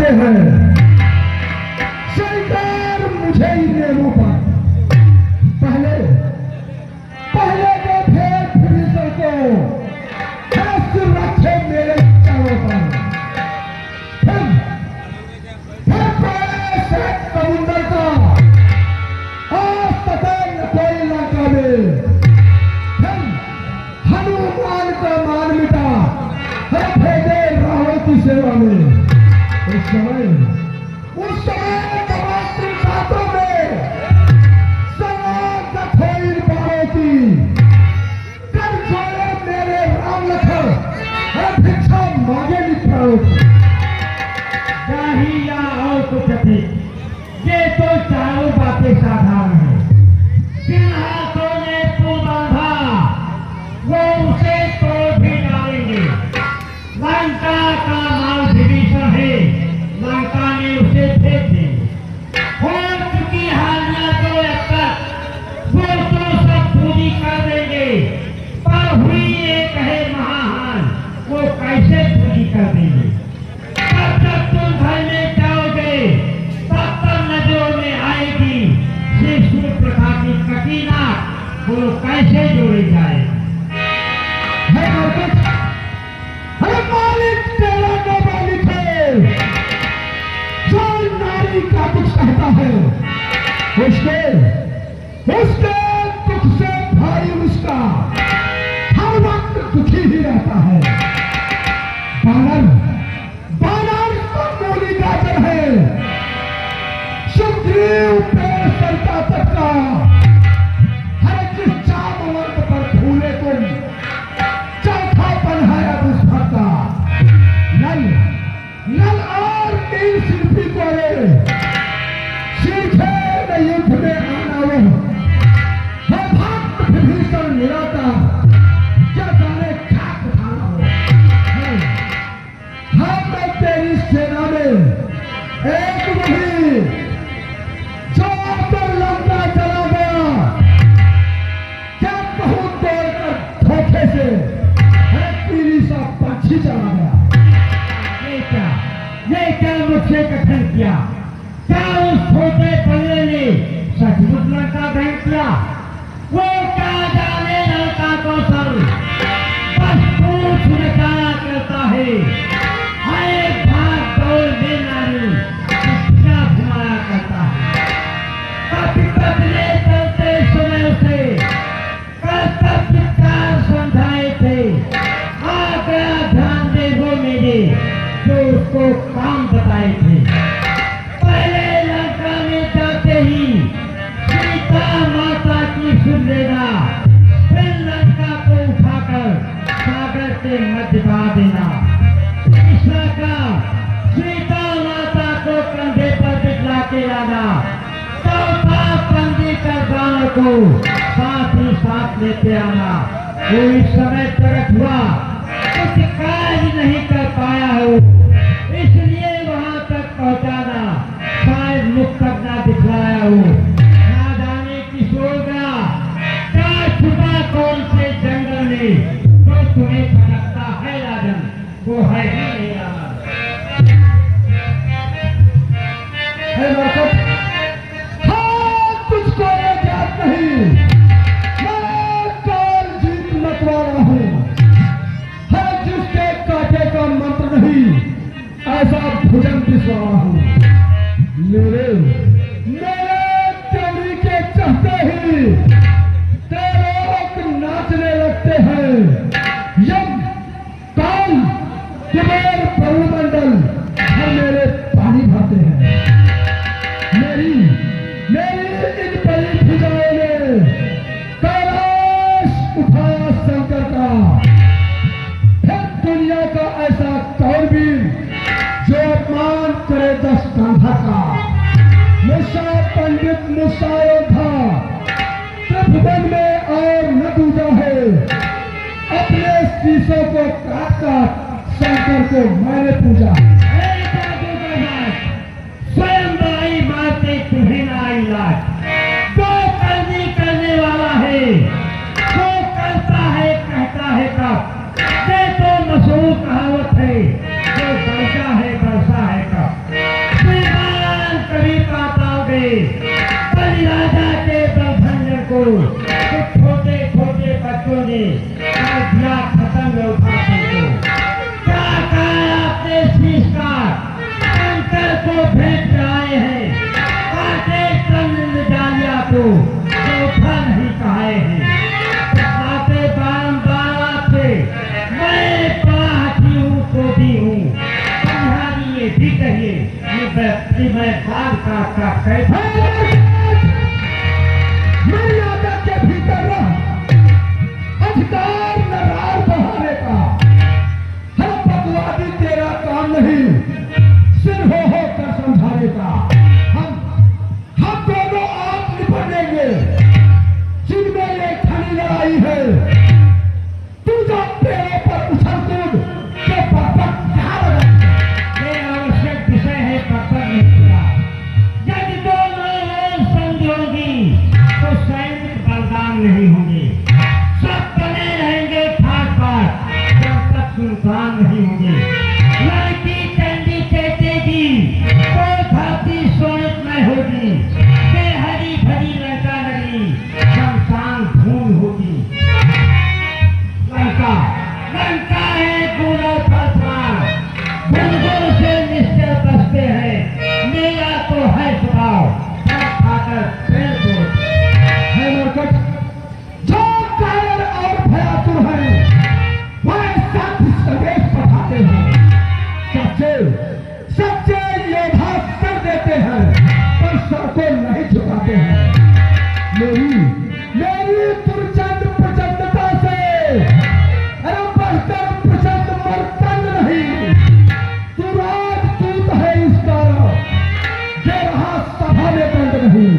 आते हैं। सरकार मुझे इन नियमों पर पहले जो थे विभीषण को रखे मेरे चारों पर, फिर समुद्र का आज तक न कोई इलाका में, फिर हनुमान का मान मिटा भेजे रावण की सेवा में। उस समय बातों में समाज कठोर बारों की कर छोड़े मेरे राम लखन भिक्षा मांगे निपटाओ चाही या और कुछ अधिक, ये तो चारों बातें साधारण है। जिन हाथों ने तू बांधा वो उसे तोड़ भी डालेंगे। लंका का माल विभीषण है, लंका ने उसे फेंक दी। हो चुकी हानियां जो अब तक वो तो सब पूरी कर देंगे, पर हुई एक है महान, वो कैसे पूरी कर देंगे। तब जब तुम घर में जाओगे तब तक नजरों में आएगी शिशु प्रथा की कटीना, वो कैसे जोड़ी जाए। अरे मालिक तेरा तो मालिक है, जो नारी का कुछ कहता है उसके दुख से भाई उसका हर वक्त दुखी ही रहता है। बानर मूली गाजर है, सुग्रीव पे सरता तक का हर जिस चाप वर्ग पर फूले तुम चौथा पन है अब उस भक्ता। नल और तीन शिल्पी को सीखे न युद्ध में आना वो भक्त विभीषण निराता क्या जाने क्या उठाना हो। हम तेरी सेना में एक वही जो कर लंका चला गया, क्या कहूं तोड़कर धोखे से पीली सा पक्षी चला गया। ये क्या मुझसे कथन किया? क्या उस छोटे पल्ले ने सचमुच लंका भेज किया? वो क्या जाने लंका कौशल, बस पूछ नचाया करता है। हाय भाग दौड़ में नारी क्या घुमाया करता है। कभी बदले चलते समय उसे कर्तव्य कार समझाए थे। आ गया ध्यान दे वो मेरे जो उसको काम बताए थे। पहले लंका में जाते ही सीता माता की सुन लेना, फिर लंका को उठाकर सागर के मध्य बहा देना। तीसरा काम सीता माता को कंधे पर बिठा के लाना। चौथा बंदी कर दानों को साथ ही साथ लेते आना। वो इस समय प्रकट हुआ, कुछ कार्य नहीं कर पाया हो, इसलिए वहां तक पहुंचाना शायद मुख तक ना दिखलाया हो। ना जाने किस होगा क्या छुपा कौन से जंगल में जो तुम्हें भटकता है राजन, वो है ही नहीं रावण। तुझको ये ज्ञात नहीं, मैं काल जीत मतवाला हूँ। है जिसके काटे का मंत्र नहीं, ऐसा भुजन पिसवाना हूँ। मेरे चौरी के चाहते ही लोग नाचने लगते हैं। यम काल कुबेर प्रभुमंडल हर मेरे पानी भरते हैं। मेरी इन बड़ी फिजाओं ने कैलाश उठाया शंकर का। फिर दुनिया का ऐसा कौरवीर जो अपमान करे 10 कंधा का। मुसा पंडित मुसा योद्धा त्रिभुवन में और न दूजा है। अपने शीशों को काट शंकर को मैंने पूजा। स्वयं आई बातें तुम्हें ना आई लाज। जो करने वाला है, जो करता है कहता है कब। ये तो मशहूर कहावत है, जो बरसा है कब। भी कहिए मैं बाल का कैसा मर्यादा के भीतर रह, अधिकार नरार बहाने का। हर बकवादी तेरा काम नहीं, सिर हो कर समझाने का। हम दोनों आप निपटेंगे, जिनमें ये खड़ी लड़ाई है। तू जो पेड़ों पर उछल कूद के पकपक कहाँ लगा? ये आवश्यक विषय है, पकड़ नहीं किया। यदि दोनों संधि होगी तो सैनिक बलिदान नहीं होंगे, सब बने रहेंगे ठाट बाट जब तक सुल्तान नहीं होंगे। लड़की चंडी चेतेगी तो धरती सोनित में होगी, हरी भरी लंका नगरी शमशान भूमि होगी। लंका है पूरा फलसान, बुलबुल से निश्चय बसते हैं। मेरा तो है स्वभाव खाकर पेड़ तोड़ है मरकट, जो कायर और भयातुर है, वह साथ संदेश पठाते हैं। सच्चे योद्धा सर देते हैं, पर सर को नहीं झुकाते हैं। मेरी दुर्चंद प्रचंडता से अरे बढ़कर प्रचंड मर्तंड नहीं। तू राजदूत है इसका, दे रहा सभा में दंड नहीं।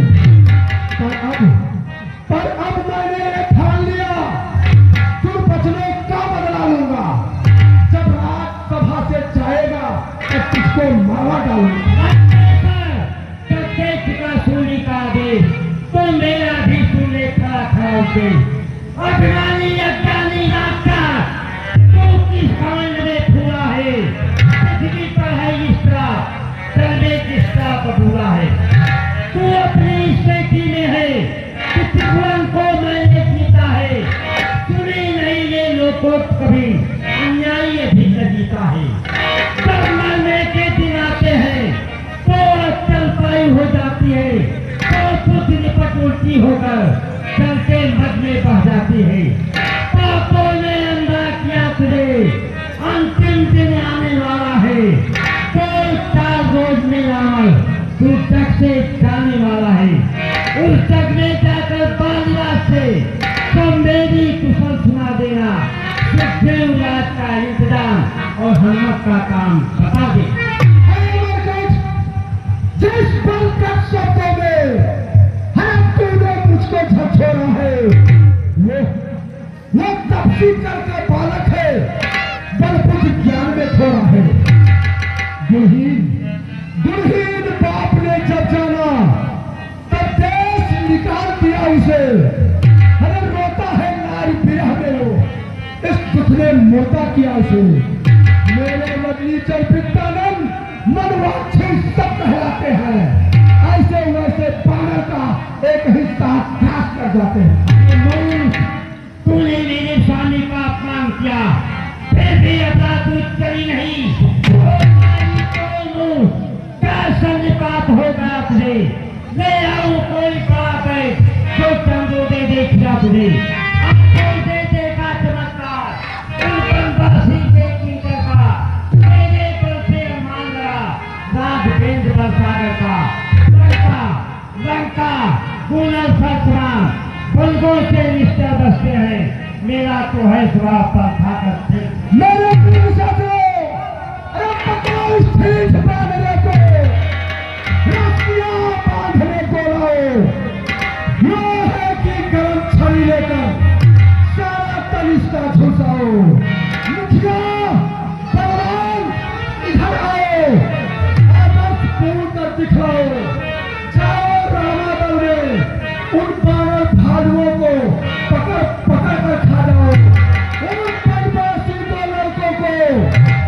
पर अब मैंने ये ठान लिया, तू बचने का बदला लूंगा। जब राज्यसभा से जाएगा तो तुझको मारा डालूंगा। सूर्य का आदेश तो मेरा भी सुने खड़ा खड़ा उसे। अभिमानी अज्ञानी रास्ता तू किस कांड में फूला है? पृथ्वी पर है इस्रा, जल में किसका बबूला है? तू अपनी स्थिति में है कि त्रिभुवन को मैंने जीता है। सुनी नहीं ये लोगों कभी अन्याय भी न जीता है। जब मरने के दिन आते हैं तो चल पाई हो जाती है, तो खुद निपट उल्टी होकर चलते मद में बह जाती है। पापों ने अंधा किया तुझे, अंतिम दिन आने वाला है। कोई 4 रोज में लाल तू जग से जाने वाला है। उस जग में जाकर बालिया से तो मेरी कुशल सुना देना। राज का इंतजाम और हनुमत का काम बता दे। जिस बल का शब्दों में हम तूने मुझको झकझोरा है, वो तपसी करके बालक है, बल बुद्धि ज्ञान में थोड़ा है। दुर्हीन बाप ने जब जाना तब देश निकाल दिया उसे। अरे रोता है नारी विरह में वो, इस दुख ने मोटा किया उसे। मेरे मदनी चल पितानंद मनवांछी सब कहलाते हैं, ऐसे वैसे पानी का एक हिस्सा ध्यास कर जाते हैं। तूने मेरे स्वामी का अपमान किया, फिर भी अपराध करी नहीं। क्या संपात होगा तुझे? ले आओ कोई बड़ा बैठ जो चंदो दे देखा तुझे। आपको दे देखा चमत्कार बनवासी के कीचड़ का, मेरे पर से मान रहा राज केंद्र पर सागर का। लंका गुनर ससुरा बुलबुल से निश्चय बसते हैं। मेरा तो है स्वभाव पर ताकत। मेरे प्रिय साथियों, अरे पकड़ो इस ठीक बांधने को, रस्सियां बांधने को लाओ। ये है कि गर्म छड़ी लेकर सारा तनिष्ठा झुलसाओ। मुखिया भगवान इधर आओ, आदर्श पूर्ण कर दिखाओ। जाओ रामादल में उन बानर भालुओं को पकड़ पकड़ कर खा जाओ। उन बनवासी 2 लड़कों को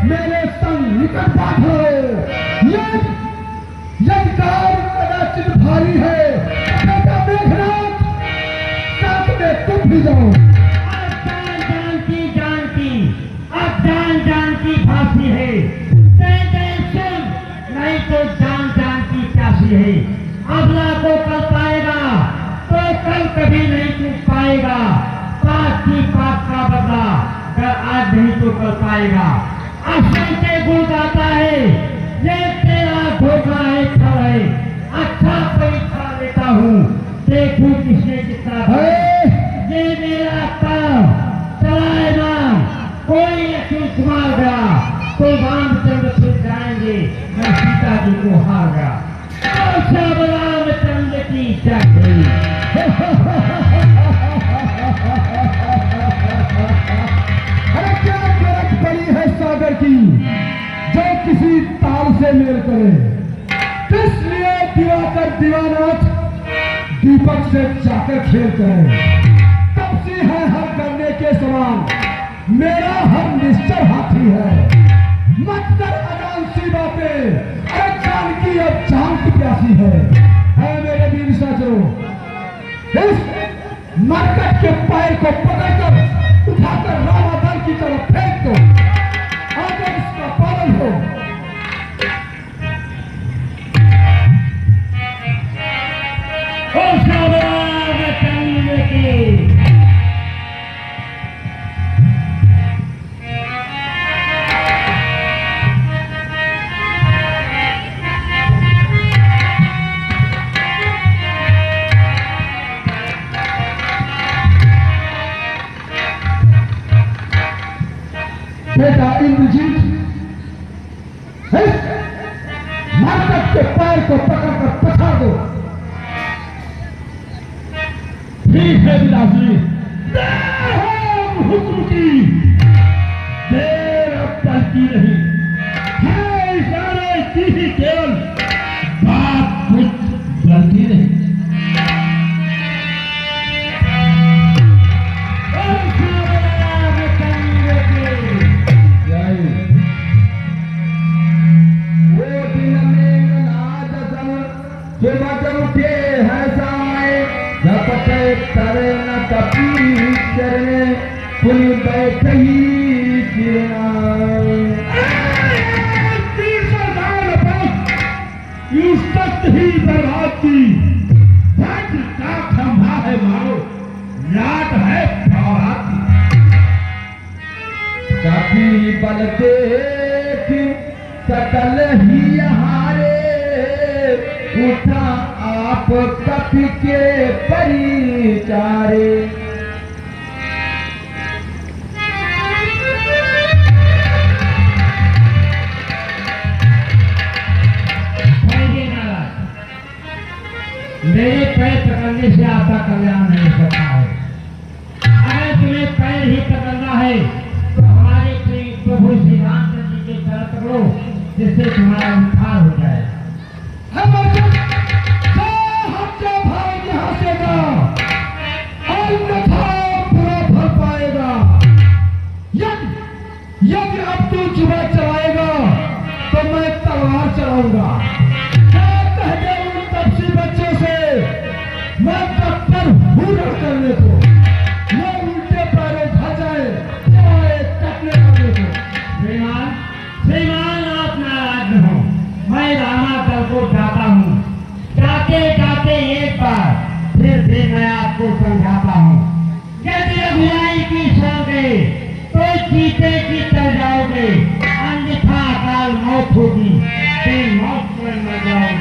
मेरे संग निकट बांध लो। यदि कार्य कदाचित भारी है, बेटा मेघनाथ, साथ में तुम भी जाओ। अब जान की फांसी है। सुन, नहीं तो जान की प्यासी है। अगला को कर पाएगा तो कल कभी नहीं चूक पाएगा। पाप की पाप का बदला कर आज नहीं तो कर पाएगा। असंख्य गुण गाता है ये देखूं किसने कितना ये मेरा काम चलाए नाम कोई अचूक मार गया तो रामचंद्र फिर जाएंगे मैं सीता जी को हार गया रामचंद्र की चक्री अरे क्या जरूरत पड़ी है सागर की जो किसी ताल से मेल करे किस लिए दिवाकर दीवानाथ दीपक से जाकर खेल करे तब से है हर करने के समान मेरा हर निश्चय हाथी है मत कर अजान सी बातें अरे जानकी अब जान की प्यासी है मेरे वीर साजरो इस मरकट के पैर को पकड़कर उठाकर रामाधन की तरफ फेंक दो आगे इसका पालन हो बेटा इंद्रजीत मरकट के पैर को पकड़कर पछाड़ दो ठीक है पिताजी हुक्म की देर अब चलती नहीं है इशारे की ही केवल बात कुछ गलती नहीं उठे है साए झपटे करे न कपी चरने पुल बैठही सख्त ही बर्बाद की भज का खंभा है मारो लाट है काफी बल देख सकल ही हारे उठा आप कपि के परिचारे मेरे पैर पकड़ने से आपका कल्याण नहीं करता है अगर तुम्हें पैर ही पकड़ना है तो हमारे प्रभु श्री रामचंद्र जी के पैर पकड़ो जिससे तुम्हारा उद्धार हो जाए भाई यहाँ से अन्यथा बुरा फल पाएगा यदि अब तू जुआ चलाएगा तो मैं तलवार चलाऊंगा बच्चों से मैं तत्पर हूं करने को वो उल्टे पैरों खा जाए कटने वाले को श्रीमान आप नाराज न हो मैं रामादल को जाता हूँ जाते जाते एक बार फिर मैं आपको समझाता हूँ यदि अभियाई की सोगे तो चीते की तर जाओगे अन्यथा अकाल मौत होगी फिर मौत पर न जाओगे